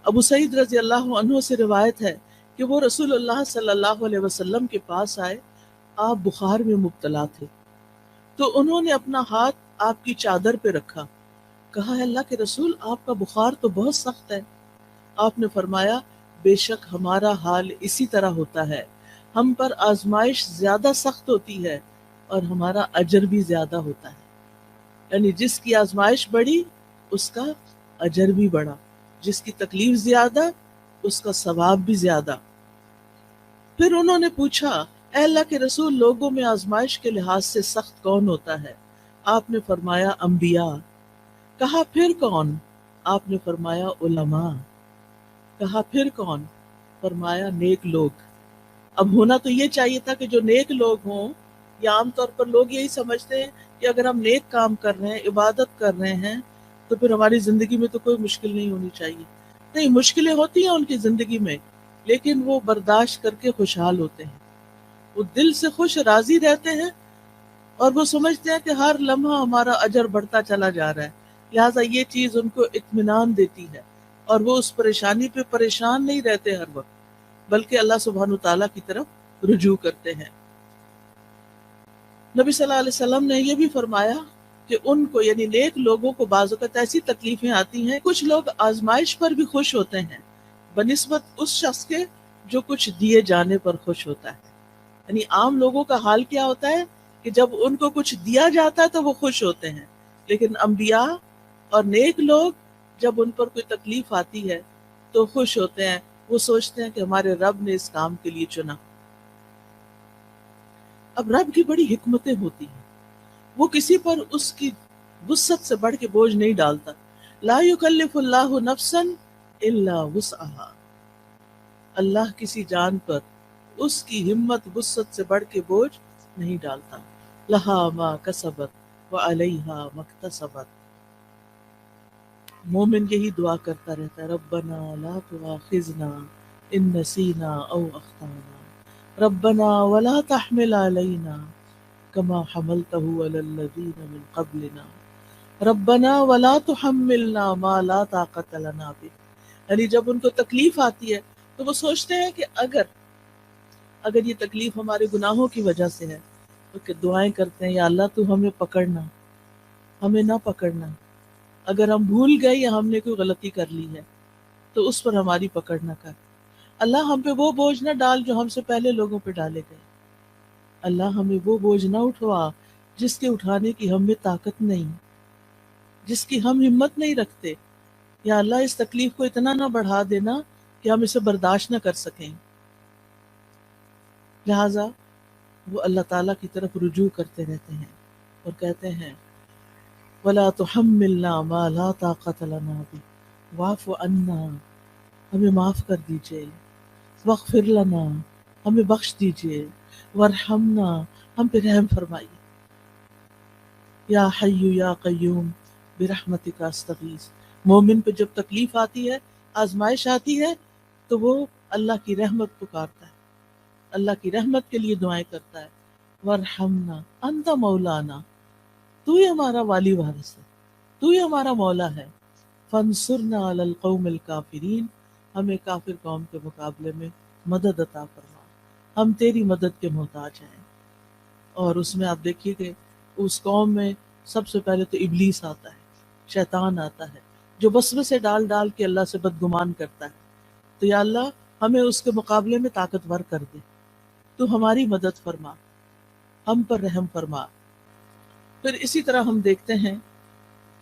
ابو سعید رضی اللہ عنہ سے روایت ہے کہ وہ رسول اللہ صلی اللہ علیہ وسلم کے پاس آئے، آپ بخار میں مبتلا تھے، تو انہوں نے اپنا ہاتھ آپ کی چادر پہ رکھا، کہا ہے اللہ کے رسول آپ کا بخار تو بہت سخت ہے۔ آپ نے فرمایا بے شک ہمارا حال اسی طرح ہوتا ہے، ہم پر آزمائش زیادہ سخت ہوتی ہے اور ہمارا اجر بھی زیادہ ہوتا ہے، یعنی جس کی آزمائش بڑی اس کا اجر بھی بڑا، جس کی تکلیف زیادہ اس کا ثواب بھی زیادہ۔ پھر انہوں نے پوچھا اے اللہ کے رسول لوگوں میں آزمائش کے لحاظ سے سخت کون ہوتا ہے؟ آپ نے فرمایا انبیاء۔ کہا پھر کون؟ آپ نے فرمایا علماء۔ کہا پھر کون؟ فرمایا نیک لوگ۔ اب ہونا تو یہ چاہیے تھا کہ جو نیک لوگ ہوں، یا عام طور پر لوگ یہی سمجھتے ہیں کہ اگر ہم نیک کام کر رہے ہیں، عبادت کر رہے ہیں، تو پھر ہماری زندگی میں تو کوئی مشکل نہیں ہونی چاہیے۔ نہیں، مشکلیں ہوتی ہیں ان کی زندگی میں، لیکن وہ برداشت کر کے خوشحال ہوتے ہیں، وہ دل سے خوش راضی رہتے ہیں، اور وہ سمجھتے ہیں کہ ہر لمحہ ہمارا اجر بڑھتا چلا جا رہا ہے، لہٰذا یہ چیز ان کو اطمینان دیتی ہے، اور وہ اس پریشانی پہ پریشان نہیں رہتے ہر وقت، بلکہ اللہ سبحانہ تعالیٰ کی طرف رجوع کرتے ہیں۔ نبی صلی اللہ علیہ وسلم نے یہ بھی فرمایا کہ ان کو یعنی نیک لوگوں کو بعض اوقات ایسی تکلیفیں آتی ہیں، کچھ لوگ آزمائش پر بھی خوش ہوتے ہیں بنسبت اس شخص کے جو کچھ دیے جانے پر خوش ہوتا ہے۔ یعنی عام لوگوں کا حال کیا ہوتا ہے کہ جب ان کو کچھ دیا جاتا ہے تو وہ خوش ہوتے ہیں، لیکن انبیاء اور نیک لوگ جب ان پر کوئی تکلیف آتی ہے تو خوش ہوتے ہیں، وہ سوچتے ہیں کہ ہمارے رب نے اس کام کے لیے چنا۔ اب رب کی بڑی حکمتیں ہوتی ہیں، وہ کسی پر اس کی وسعت سے بڑھ کے بوجھ نہیں ڈالتا۔ لا یکلف اللہ نفسا الا وسعها، اللہ کسی جان پر اس کی ہمت وسعت سے بڑھ کے بوجھ نہیں ڈالتا۔ لہا ما کسبت وعلیہا ما اکتسبت۔ مومن یہی دعا کرتا رہتا ہے، ربنا لا تؤاخذنا ان نسینا او اخطانا ربنا ولا تحمل علینا کما حملته علی الذین من قبلنا ربنا ولا تحملنا ما لا طاقت لنا به۔ یعنی جب ان کو تکلیف آتی ہے تو وہ سوچتے ہیں کہ اگر یہ تکلیف ہمارے گناہوں کی وجہ سے ہے تو کہ دعائیں کرتے ہیں، یا اللہ تو ہمیں پکڑنا، ہمیں نہ پکڑنا، اگر ہم بھول گئے یا ہم نے کوئی غلطی کر لی ہے تو اس پر ہماری پکڑ نہ کر، اللہ ہم پہ وہ بوجھ نہ ڈال جو ہم سے پہلے لوگوں پہ ڈالے گئے، اللہ ہمیں وہ بوجھ نہ اٹھوا جس کے اٹھانے کی ہم میں طاقت نہیں، جس کی ہم ہمت نہیں رکھتے، یا اللہ اس تکلیف کو اتنا نہ بڑھا دینا کہ ہم اسے برداشت نہ کر سکیں۔ لہٰذا وہ اللہ تعالیٰ کی طرف رجوع کرتے رہتے ہیں اور کہتے ہیں وَلَا تُحَمِّلْنَا مَا لَا طَاقَةَ لَنَا بِهِ وَاعْفُ عَنَّا، ہمیں معاف کر دیجئے، وَاغْفِرْ لَنَا، ہمیں بخش دیجئے، وَارْحَمْنَا، ہم پہ رحم فرمائیے، یا حی یا قیوم برحمتک استغیث۔ مومن پہ جب تکلیف آتی ہے، آزمائش آتی ہے، تو وہ اللہ کی رحمت پکارتا ہے، اللہ کی رحمت کے لیے دعائیں کرتا ہے، وَارْحَمْنَا أَنْتَ مَوْلَانَا، تو ہی ہمارا والی وارث ہے، تو ہی ہمارا مولا ہے، فَانْصُرْنَا عَلَى الْقَوْمِ الْكَافِرِينَ، ہمیں کافر قوم کے مقابلے میں مدد عطا فرما، ہم تیری مدد کے محتاج ہیں۔ اور اس میں آپ دیکھیے کہ اس قوم میں سب سے پہلے تو ابلیس آتا ہے، شیطان آتا ہے، جو وسوسے ڈال ڈال کے اللہ سے بدگمان کرتا ہے، تو یا اللہ ہمیں اس کے مقابلے میں طاقتور کر دے، تو ہماری مدد فرما، ہم پر رحم فرما۔ پھر اسی طرح ہم دیکھتے ہیں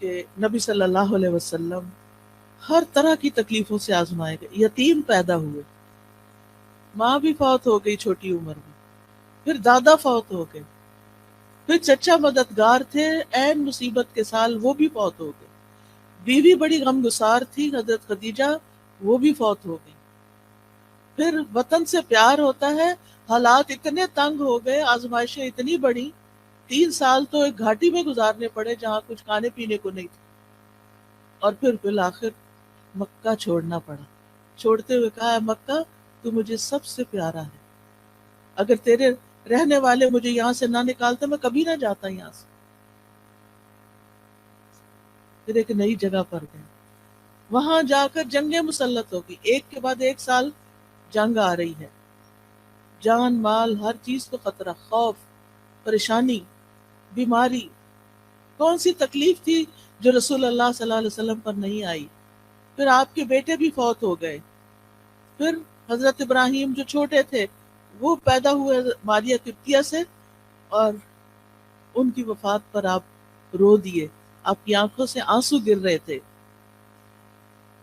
کہ نبی صلی اللہ علیہ وسلم ہر طرح کی تکلیفوں سے آزمائے گئے، یتیم پیدا ہوئے، ماں بھی فوت ہو گئی چھوٹی عمر میں، پھر دادا فوت ہو گئے، پھر چچا مددگار تھے عین مصیبت کے سال، وہ بھی فوت ہو گئے، بیوی بڑی غمگسار تھی حضرت خدیجہ، وہ بھی فوت ہو گئی، پھر وطن سے پیار ہوتا ہے، حالات اتنے تنگ ہو گئے، آزمائشیں اتنی بڑی، 3 سال تو ایک گھاٹی میں گزارنے پڑے جہاں کچھ کھانے پینے کو نہیں تھا، اور پھر بالآخر مکہ چھوڑنا پڑا، چھوڑتے ہوئے کہا ہے مکہ تو مجھے سب سے پیارا ہے، اگر تیرے رہنے والے مجھے یہاں سے نہ نکالتے میں کبھی نہ جاتا یہاں سے۔ پھر ایک نئی جگہ پر گئے، وہاں جا کر جنگیں مسلط ہوگی، ایک کے بعد ایک سال جنگ آ رہی ہے، جان مال ہر چیز کو خطرہ، خوف، پریشانی، بیماری. کون سی تکلیف تھی جو رسول اللہ صلی اللہ علیہ وسلم پر نہیں آئی؟ پھر آپ کے بیٹے بھی فوت ہو گئے، پھر حضرت ابراہیم جو چھوٹے تھے وہ پیدا ہوئے ماریہ قبطیہ سے، اور ان کی وفات پر آپ رو دیے، آپ کی آنکھوں سے آنسو گر رہے تھے.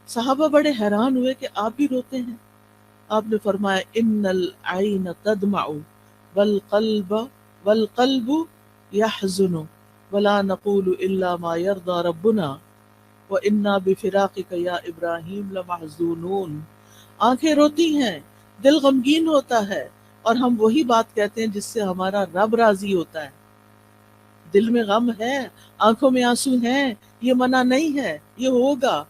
صحابہ بڑے حیران ہوئے کہ آپ بھی روتے ہیں. آپ نے فرمایا ان العین تدمع والقلب والقلب يحزن ولا نقول الا ما يرضى ربنا وانا بفراقك یا ابراہیم لمحزونون. آنکھیں روتی ہیں، دل غمگین ہوتا ہے، اور ہم وہی بات کہتے ہیں جس سے ہمارا رب راضی ہوتا ہے. دل میں غم ہے، آنکھوں میں آنسو ہیں، یہ منع نہیں ہے، یہ ہوگا،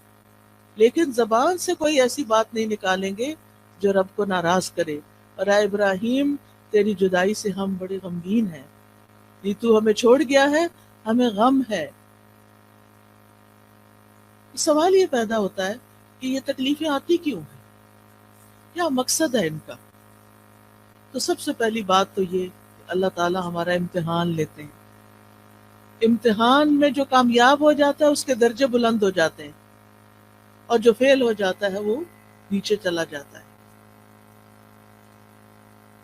لیکن زبان سے کوئی ایسی بات نہیں نکالیں گے جو رب کو ناراض کرے. اور اے ابراہیم، تیری جدائی سے ہم بڑے غمگین ہیں، یہ تو ہمیں چھوڑ گیا ہے، ہمیں غم ہے. سوال یہ پیدا ہوتا ہے کہ یہ تکلیفیں آتی کیوں ہیں، کیا مقصد ہے ان کا؟ تو سب سے پہلی بات تو یہ کہ اللہ تعالی ہمارا امتحان لیتے ہیں. امتحان میں جو کامیاب ہو جاتا ہے اس کے درجے بلند ہو جاتے ہیں، اور جو فیل ہو جاتا ہے وہ نیچے چلا جاتا ہے.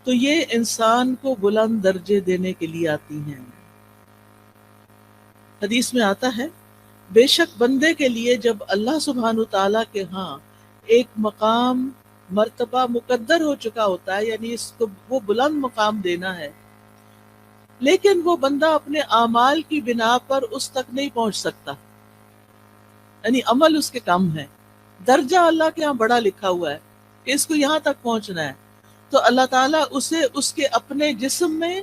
تو یہ انسان کو بلند درجے دینے کے لیے آتی ہیں. حدیث میں آتا ہے بے شک بندے کے لیے جب اللہ سبحانہ تعالیٰ کے ہاں ایک مقام مرتبہ مقدر ہو چکا ہوتا ہے، یعنی اس کو وہ بلند مقام دینا ہے، لیکن وہ بندہ اپنے اعمال کی بنا پر اس تک نہیں پہنچ سکتا، یعنی عمل اس کے کم ہے. درجہ اللہ کے ہاں بڑا لکھا ہوا ہے کہ اس کو یہاں تک پہنچنا ہے، تو اللہ تعالیٰ اسے اس کے اپنے جسم میں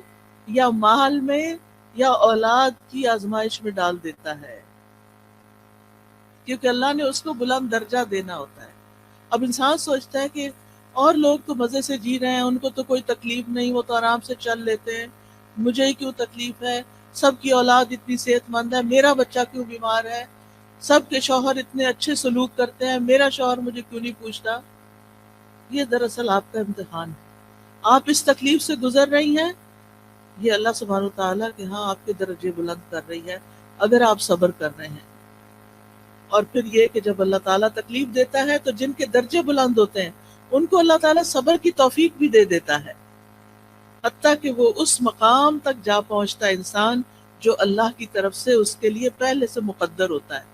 یا مال میں یا اولاد کی آزمائش میں ڈال دیتا ہے، کیونکہ اللہ نے اس کو بلند درجہ دینا ہوتا ہے. اب انسان سوچتا ہے کہ اور لوگ تو مزے سے جی رہے ہیں، ان کو تو کوئی تکلیف نہیں، وہ تو آرام سے چل لیتے ہیں، مجھے ہی کیوں تکلیف ہے، سب کی اولاد اتنی صحت مند ہے، میرا بچہ کیوں بیمار ہے، سب کے شوہر اتنے اچھے سلوک کرتے ہیں، میرا شوہر مجھے کیوں نہیں پوچھتا. یہ دراصل آپ کا امتحان ہے. آپ اس تکلیف سے گزر رہی ہیں، یہ اللہ سبحانہ تعالیٰ کے ہاں آپ کے درجے بلند کر رہی ہے اگر آپ صبر کر رہے ہیں. اور پھر یہ کہ جب اللہ تعالیٰ تکلیف دیتا ہے تو جن کے درجے بلند ہوتے ہیں ان کو اللہ تعالیٰ صبر کی توفیق بھی دے دیتا ہے، حتیٰ کہ وہ اس مقام تک جا پہنچتا ہے انسان جو اللہ کی طرف سے اس کے لیے پہلے سے مقدر ہوتا ہے.